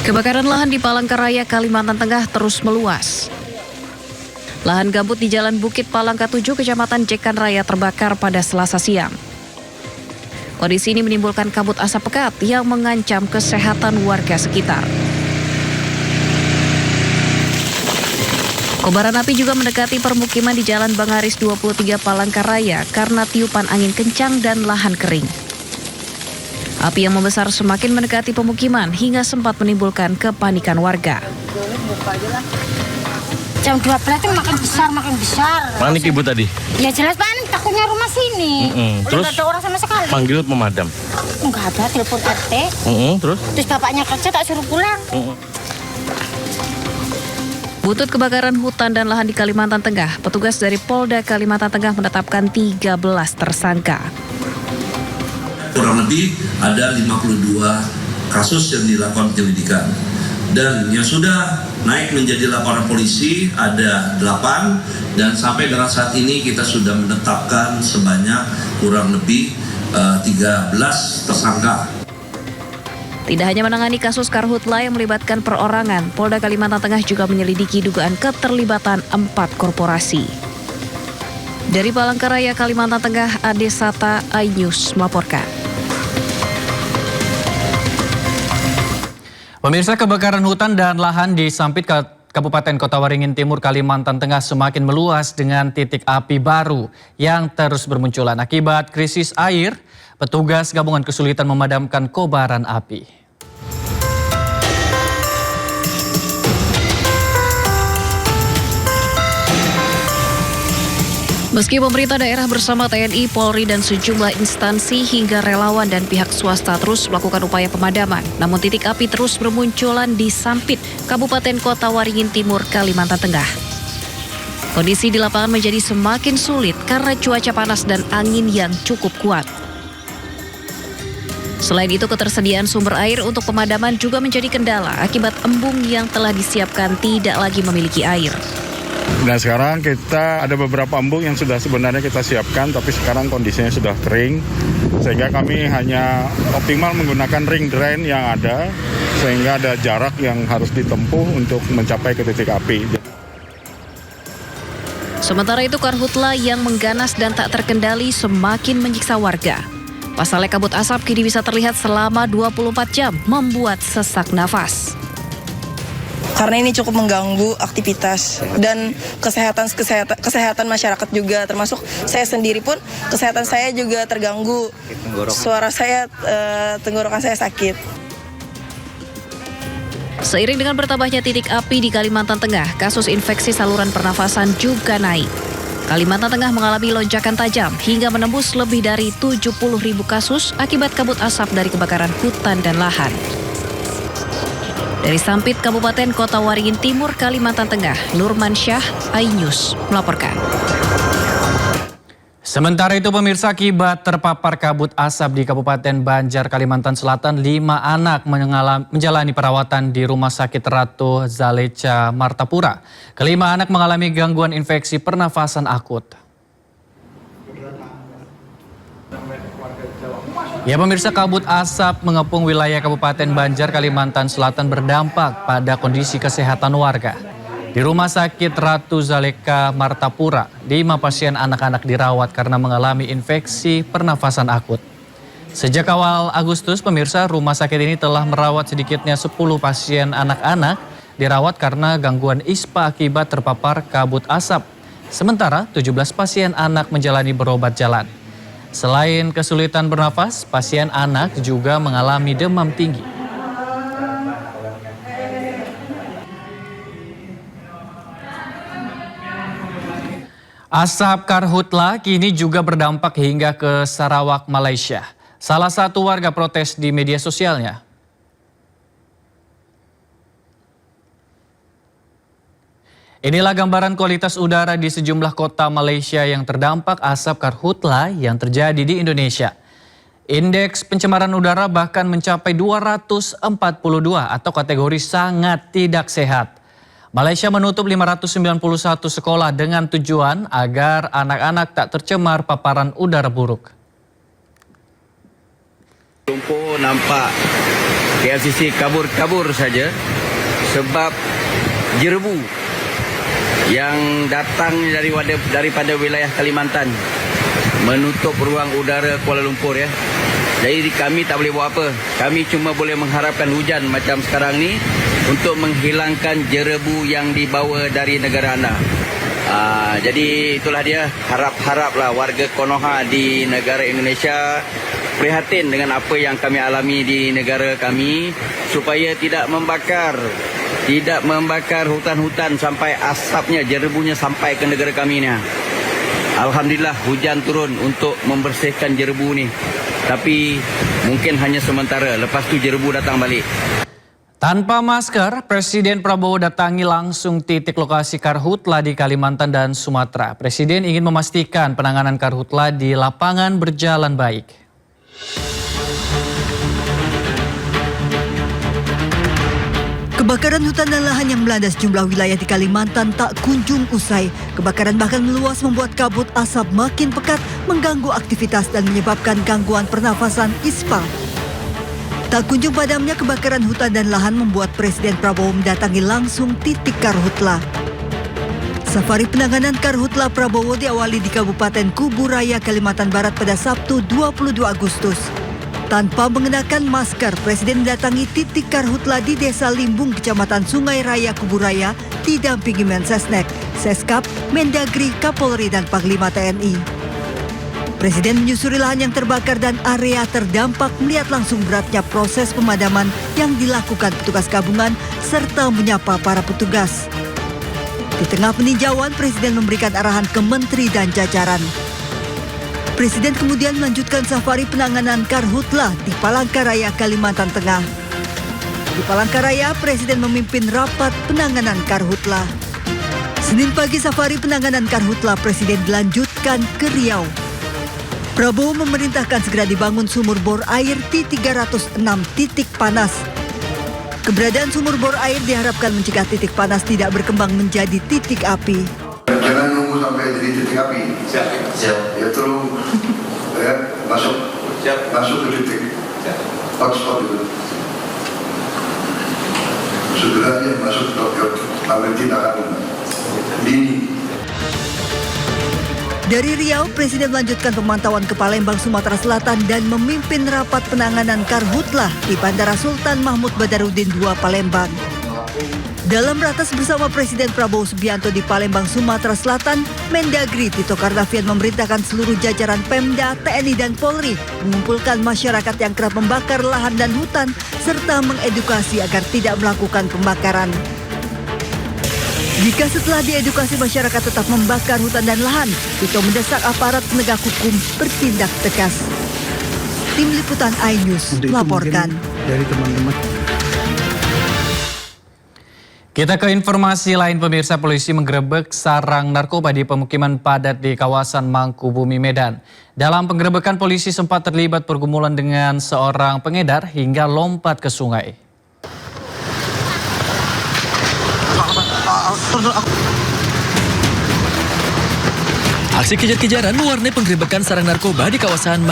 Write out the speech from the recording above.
Kebakaran lahan di Palangkaraya, Kalimantan Tengah terus meluas. Lahan gambut di Jalan Bukit Palangka 7, Kecamatan Jekan Raya terbakar pada Selasa siang. Kondisi ini menimbulkan kabut asap pekat yang mengancam kesehatan warga sekitar. Kobaran api juga mendekati permukiman di Jalan Bangaris 23 Palangkaraya karena tiupan angin kencang dan lahan kering. Api yang membesar semakin mendekati pemukiman hingga sempat menimbulkan kepanikan warga. Jam 12 itu makin besar. Mana nih ibu tadi? Ya jelas panik, takutnya rumah sini. Terus nggak ada orang sama sekali. Panggil pemadam? Enggak ada, telepon RT. Terus Bapaknya kerja tak suruh pulang. Butut kebakaran hutan dan lahan di Kalimantan Tengah, petugas dari Polda Kalimantan Tengah menetapkan 13 tersangka. Kurang lebih ada 52 kasus yang dilakukan penyelidikan. Dan yang sudah naik menjadi laporan polisi ada 8, dan sampai dengan saat ini kita sudah menetapkan sebanyak kurang lebih 13 tersangka. Tidak hanya menangani kasus karhutla yang melibatkan perorangan, Polda Kalimantan Tengah juga menyelidiki dugaan keterlibatan 4 korporasi. Dari Palangkaraya, Kalimantan Tengah, Ade Sata, iNews melaporkan. Pemirsa, kebakaran hutan dan lahan di Sampit, Kabupaten Kota Waringin Timur, Kalimantan Tengah semakin meluas dengan titik api baru yang terus bermunculan. Akibat krisis air, petugas gabungan kesulitan memadamkan kobaran api. Meski pemerintah daerah bersama TNI, Polri, dan sejumlah instansi hingga relawan dan pihak swasta terus melakukan upaya pemadaman, namun titik api terus bermunculan di Sampit, Kabupaten Kota Waringin Timur, Kalimantan Tengah. Kondisi di lapangan menjadi semakin sulit karena cuaca panas dan angin yang cukup kuat. Selain itu, ketersediaan sumber air untuk pemadaman juga menjadi kendala akibat embung yang telah disiapkan tidak lagi memiliki air. Nah, sekarang kita ada beberapa embung yang sudah sebenarnya kita siapkan, tapi sekarang kondisinya sudah kering, sehingga kami hanya optimal menggunakan ring drain yang ada, sehingga ada jarak yang harus ditempuh untuk mencapai ke titik api. Sementara itu, karhutla yang mengganas dan tak terkendali semakin menyiksa warga. Pasalnya kabut asap kini bisa terlihat selama 24 jam, membuat sesak nafas. Karena ini cukup mengganggu aktivitas dan kesehatan masyarakat juga, termasuk saya sendiri pun kesehatan saya juga terganggu. Suara saya, tenggorokan saya sakit. Seiring dengan bertambahnya titik api di Kalimantan Tengah, kasus infeksi saluran pernafasan juga naik. Kalimantan Tengah mengalami lonjakan tajam hingga menembus lebih dari 70.000 kasus akibat kabut asap dari kebakaran hutan dan lahan. Dari Sampit, Kabupaten Kota Waringin Timur, Kalimantan Tengah, Nurman Syah, iNews melaporkan. Sementara itu, pemirsa, akibat terpapar kabut asap di Kabupaten Banjar, Kalimantan Selatan, 5 anak menjalani perawatan di Rumah Sakit Ratu Zaleca, Martapura. Kelima anak mengalami gangguan infeksi pernafasan akut. Ya, pemirsa, kabut asap mengepung wilayah Kabupaten Banjar, Kalimantan Selatan berdampak pada kondisi kesehatan warga. Di Rumah Sakit Ratu Zaleca, Martapura, 5 pasien anak-anak dirawat karena mengalami infeksi pernafasan akut. Sejak awal Agustus, pemirsa, rumah sakit ini telah merawat sedikitnya 10 pasien anak-anak dirawat karena gangguan ispa akibat terpapar kabut asap. Sementara 17 pasien anak menjalani berobat jalan. Selain kesulitan bernafas, pasien anak juga mengalami demam tinggi. Asap karhutla kini juga berdampak hingga ke Sarawak, Malaysia. Salah satu warga protes di media sosialnya. Inilah gambaran kualitas udara di sejumlah kota Malaysia yang terdampak asap karhutla yang terjadi di Indonesia. Indeks pencemaran udara bahkan mencapai 242 atau kategori sangat tidak sehat. Malaysia menutup 591 sekolah dengan tujuan agar anak-anak tak tercemar paparan udara buruk. Lumpur nampak PLCC kabur-kabur saja sebab jerebu yang datang daripada wilayah Kalimantan menutup ruang udara Kuala Lumpur ya. Jadi kami tak boleh buat apa. Kami cuma boleh mengharapkan hujan macam sekarang ni untuk menghilangkan jerebu yang dibawa dari negara anda. Jadi itulah dia, harap-haraplah warga Konoha di negara Indonesia prihatin dengan apa yang kami alami di negara kami supaya tidak membakar hutan-hutan sampai asapnya, jerebunya sampai ke negara kami ni. Alhamdulillah hujan turun untuk membersihkan jerebu ni. Tapi mungkin hanya sementara, lepas tu jerebu datang balik. Tanpa masker, Presiden Prabowo datangi langsung titik lokasi karhutla di Kalimantan dan Sumatera. Presiden ingin memastikan penanganan karhutla di lapangan berjalan baik. Kebakaran hutan dan lahan yang melanda sejumlah wilayah di Kalimantan tak kunjung usai. Kebakaran bahkan meluas membuat kabut asap makin pekat, mengganggu aktivitas dan menyebabkan gangguan pernafasan ISPA. Tak kunjung padamnya kebakaran hutan dan lahan membuat Presiden Prabowo mendatangi langsung titik karhutla. Safari penanganan karhutla Prabowo diawali di Kabupaten Kubu Raya, Kalimantan Barat pada Sabtu 22 Agustus. Tanpa mengenakan masker, Presiden mendatangi titik karhutla di Desa Limbung, Kecamatan Sungai Raya, Kubu Raya, didampingi Mensesnek, Seskap, Mendagri, Kapolri, dan Panglima TNI. Presiden menyusuri lahan yang terbakar dan area terdampak, melihat langsung beratnya proses pemadaman yang dilakukan petugas gabungan, serta menyapa para petugas. Di tengah peninjauan, Presiden memberikan arahan ke menteri dan jajaran. Presiden kemudian melanjutkan safari penanganan karhutla di Palangkaraya, Kalimantan Tengah. Di Palangkaraya, Presiden memimpin rapat penanganan karhutla. Senin pagi safari penanganan karhutla Presiden dilanjutkan ke Riau. Prabowo memerintahkan segera dibangun sumur bor air di 306 titik panas. Keberadaan sumur bor air diharapkan mencegah titik panas tidak berkembang menjadi titik api. Jangan nunggu sampai jadi titik api. Siap. Ya tolong masuk ke titik hotspot itu. Segera aja masuk ke ambil tindakan dini. Dari Riau, Presiden melanjutkan pemantauan ke Palembang, Sumatera Selatan dan memimpin rapat penanganan karhutla di Bandara Sultan Mahmud Badarudin II, Palembang. Dalam ratas bersama Presiden Prabowo Subianto di Palembang, Sumatera Selatan, Mendagri Tito Karnavian memerintahkan seluruh jajaran Pemda, TNI, dan Polri mengumpulkan masyarakat yang kerap membakar lahan dan hutan, serta mengedukasi agar tidak melakukan pembakaran. Jika setelah diedukasi masyarakat tetap membakar hutan dan lahan, Tito mendesak aparat penegak hukum bertindak tegas. Tim Liputan iNews melaporkan. Dari teman-teman. Kita ke informasi lain, pemirsa. Polisi menggerebek sarang narkoba di pemukiman padat di kawasan Mangkubumi, Medan. Dalam penggerebekan, polisi sempat terlibat pergumulan dengan seorang pengedar hingga lompat ke sungai. Aksi kejar-kejaran mewarnai penggerebekan sarang narkoba di kawasan